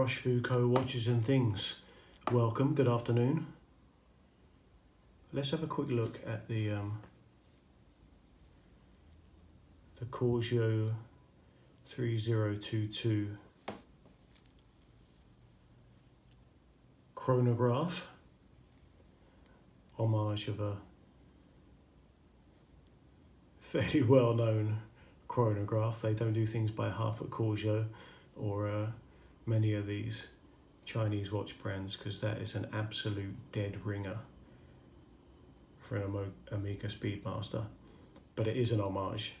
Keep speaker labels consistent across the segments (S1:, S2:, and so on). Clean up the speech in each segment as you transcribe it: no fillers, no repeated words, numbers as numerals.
S1: roshfooco watches and things. Welcome, good afternoon. Let's have a quick look at the Corgeut 3022 chronograph, homage of a fairly well-known chronograph. They don't do things by half at Corgeut or many of these Chinese watch brands, because that is an absolute dead ringer for an Omega Speedmaster. But it is an homage.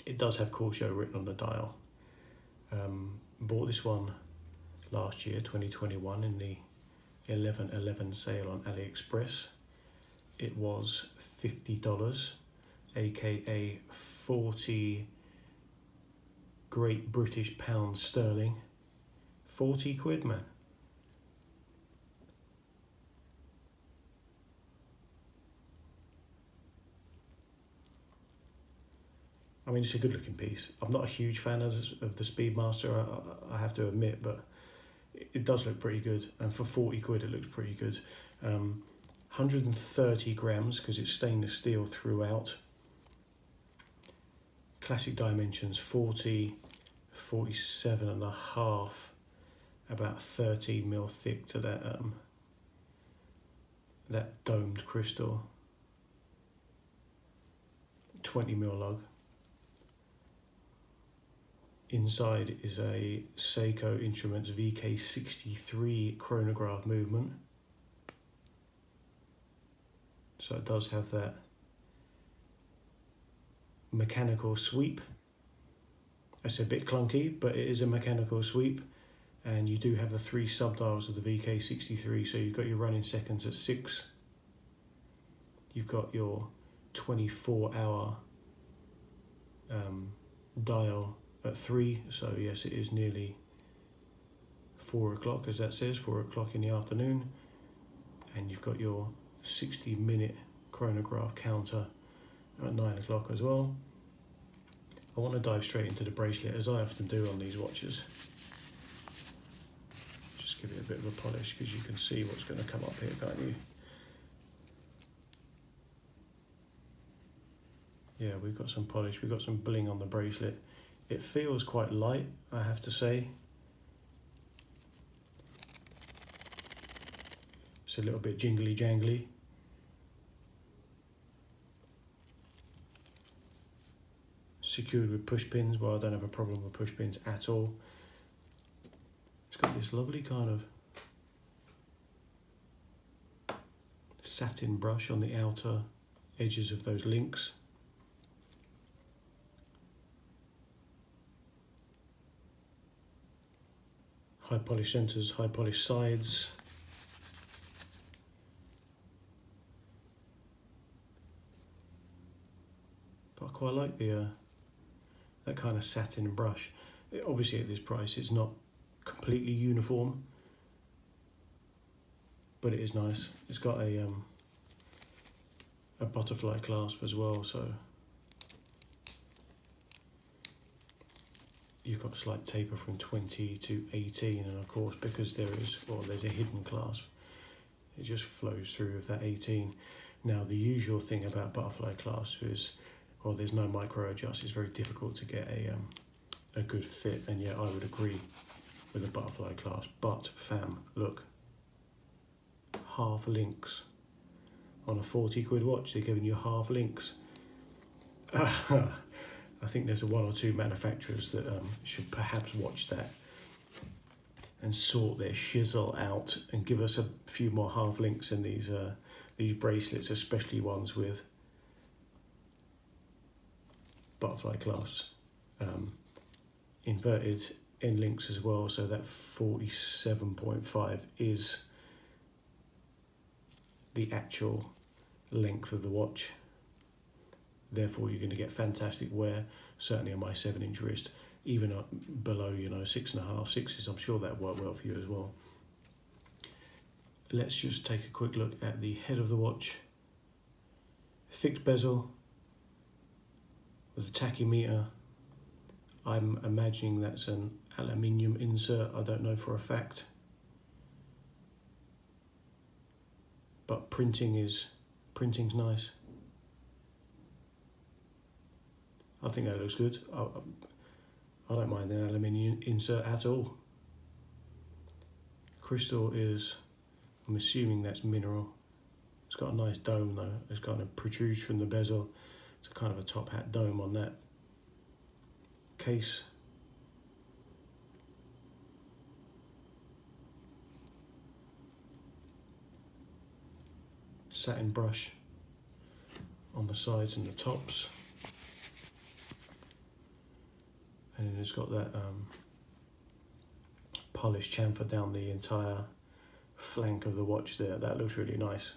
S1: It does have Corgeut written on the dial. Bought this one last year, 2021, in the 11/11 sale on AliExpress. It was $50, aka 40 Great British pounds sterling. 40 quid, man. I mean, it's a good looking piece. I'm not a huge fan of the Speedmaster, I have to admit, but it does look pretty good. And for 40 quid, it looks pretty good. 130 grams, because it's stainless steel throughout. Classic dimensions, 40, 47 and a half. About 13 mil thick to that domed crystal. 20 mil lug. Inside is a Seiko Instruments VK63 chronograph movement. So it does have that mechanical sweep. It's a bit clunky, but it is a mechanical sweep. And you do have the 3 subdials of the VK63, so you've got your running seconds at 6. You've got your 24-hour dial at 3, so yes, it is nearly 4 o'clock, as that says, 4 o'clock in the afternoon. And you've got your 60-minute chronograph counter at 9 o'clock as well. I want to dive straight into the bracelet, as I often do on these watches. Give it a bit of a polish, because you can see what's going to come up here, can't you? Yeah, we've got some polish, we've got some bling on the bracelet. It feels quite light, I have to say. It's a little bit jingly jangly. Secured with push pins. Well, I don't have a problem with push pins at all. It's got this lovely kind of satin brush on the outer edges of those links. High polish centers, high polish sides. But I quite like the that kind of satin brush. Obviously at this price it's not completely uniform, but it is nice. It's got a butterfly clasp as well, so you've got a slight taper from 20 to 18, and of course, because there's a hidden clasp, it just flows through with that 18. Now the usual thing about butterfly clasp is, well, there's no micro adjust. It's very difficult to get a good fit, and yeah, I would agree with a butterfly clasp. But fam, look, half links on a 40 quid watch. They're giving you half links. I think there's 1 or 2 manufacturers that should perhaps watch that and sort their shizzle out and give us a few more half links in these bracelets, especially ones with butterfly clasps. Inverted end links as well, so that 47.5 is the actual length of the watch. Therefore you're going to get fantastic wear, certainly on my 7-inch wrist, even up below, 6.5, 6s, I'm sure that worked well for you as well. Let's just take a quick look at the head of the watch. Fixed bezel with a tachymeter. I'm imagining that's an aluminium insert, I don't know for a fact. But printing's nice. I think that looks good. I don't mind an aluminium insert at all. Crystal is, I'm assuming that's mineral. It's got a nice dome though. It's kind of protrudes from the bezel. It's a kind of a top hat dome on that. Case. Satin brush on the sides and the tops. And then it's got that polished chamfer down the entire flank of the watch there. That looks really nice.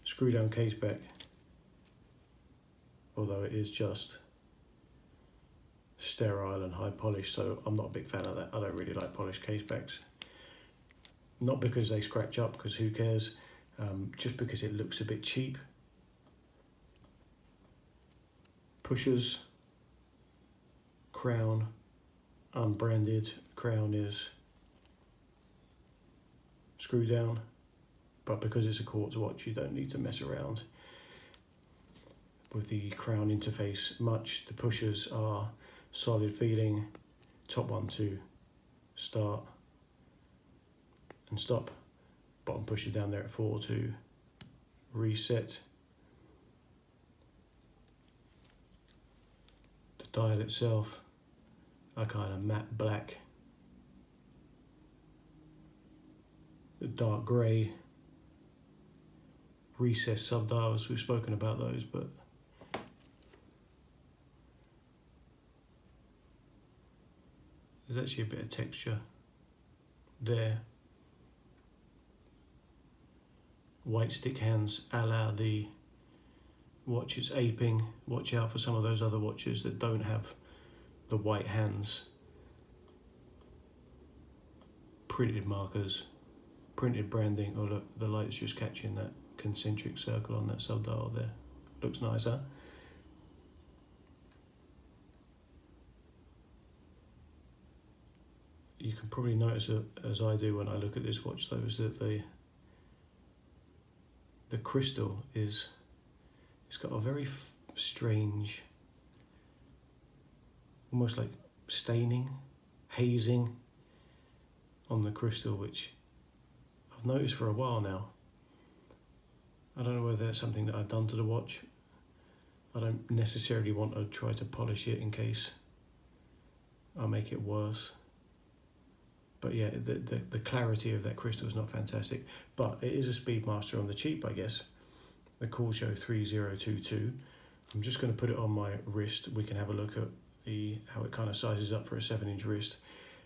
S1: Screw down case back, although it is just sterile and high polish, so I'm not a big fan of that. I don't really like polished case backs. Not because they scratch up, because who cares, just because it looks a bit cheap. Pushers, crown, unbranded. Crown is screw down, but because it's a quartz watch, you don't need to mess around with the crown interface much. The pushers are solid feeling, top one to start and stop, bottom pusher down there at 4 to reset. The dial itself, a kind of matte black, the dark grey, recessed subdials, we've spoken about those, but there's actually a bit of texture there. White stick hands a la the watch it's aping. Watch out for some of those other watches that don't have the white hands. Printed markers, printed branding. Oh look, the light's just catching that concentric circle on that subdial there. Looks nice, huh? You can probably notice, as I do when I look at this watch though, is that the crystal is, it's got a very strange, almost like staining, hazing on the crystal, which I've noticed for a while now. I don't know whether that's something that I've done to the watch. I don't necessarily want to try to polish it in case I make it worse. But yeah, the clarity of that crystal is not fantastic. But it is a Speedmaster on the cheap, I guess. The Corgeut 3022. I'm just going to put it on my wrist. We can have a look at how it kind of sizes up for a 7-inch wrist.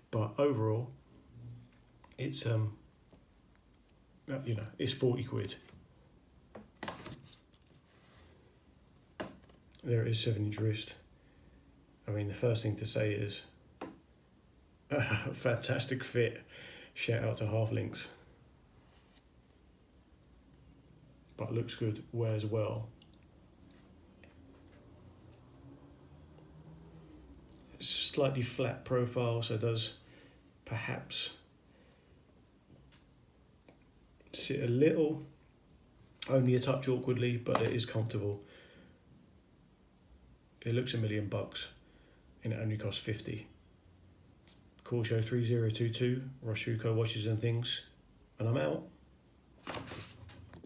S1: But overall, it's it's 40 quid. There it is, 7-inch wrist. I mean, the first thing to say is fantastic fit. Shout out to Half Links. But looks good, wears well. It's slightly flat profile, so it does perhaps sit a little, only a touch awkwardly, but it is comfortable. It looks $1 million and it only costs 50. Corgeut 3022, roshfooco watches and things, and I'm out.